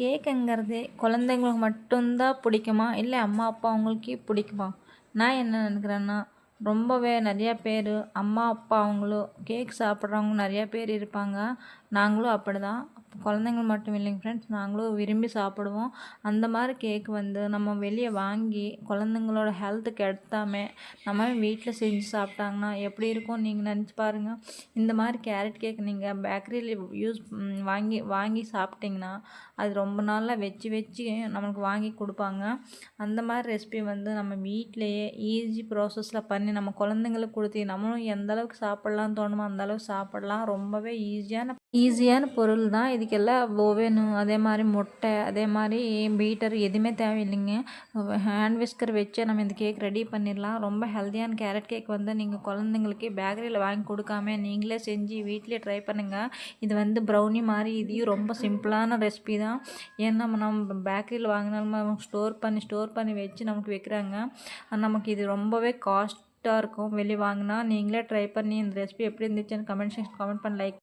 கேக்குங்கிறதே குழந்தைங்களுக்கு மட்டும்தான் பிடிக்குமா? இல்லை அம்மா, அப்பா அவங்களுக்கே பிடிக்குமா? நான் என்ன நினைக்கிறேன்னா, ரொம்பவே நிறையா பேர் அம்மா, அப்பா அவங்களும் கேக் சாப்பிட்றவங்க நிறையா பேர் இருப்பாங்க. நாங்களும் அப்படிதான். குழந்தைங்கள் மட்டும் இல்லைங்க ஃப்ரெண்ட்ஸ், நாங்களும் விரும்பி சாப்பிடுவோம். அந்த மாதிரி கேக் நம்ம வெளியே வாங்கி குழந்தைங்களோட ஹெல்த்துக்கு கெடுத்தாமல் நம்ம வீட்டில் செஞ்சு சாப்பிட்டாங்கன்னா எப்படி இருக்கும் நீங்கள் நினச்சி பாருங்கள். இந்த மாதிரி கேரட் கேக் நீங்கள் பேக்கரியில் வாங்கி வாங்கி சாப்பிட்டிங்கன்னா அது ரொம்ப நாளாக வச்சு வச்சு நம்மளுக்கு வாங்கி கொடுப்பாங்க. அந்த மாதிரி ரெசிபி நம்ம வீட்டிலையே ஈஸி ப்ராசஸில் பண்ணி நம்ம குழந்தைங்களுக்கு கொடுத்து நம்மளும் எந்த அளவுக்கு சாப்பிட்லான்னு தோணுமோ அந்த அளவுக்கு சாப்பிட்லாம். ரொம்பவே ஈஸியான பொருள் தான். இதுக்கெல்லாம் ஓவனு, அதே மாதிரி முட்டை, அதே மாதிரி பீட்டர் எதுவுமே தேவையில்லைங்க. ஹேண்ட் விஸ்கர் வச்சு நம்ம இந்த கேக் ரெடி பண்ணிடலாம். ரொம்ப ஹெல்த்தியான கேரட் கேக் நீங்கள் குழந்தைங்களுக்கு பேக்கரியில் வாங்கி கொடுக்காம நீங்களே செஞ்சு வீட்டிலே ட்ரை பண்ணுங்கள். இது ப்ரௌனி மாதிரி இதையும் ரொம்ப சிம்பிளான ரெசிபி தான். ஏன்னா நம்ம பேக்கரியில் வாங்கினாலும் அவங்க ஸ்டோர் பண்ணி வச்சு நமக்கு வைக்கிறாங்க. நமக்கு இது ரொம்பவே காஸ்ட்டாக இருக்கும் வெளியே வாங்கினா. நீங்களே ட்ரை பண்ணி இந்த ரெசிபி எப்படி இருந்துச்சுன்னு கமெண்ட் செக்ஷன் கமெண்ட் பண்ணி லைக்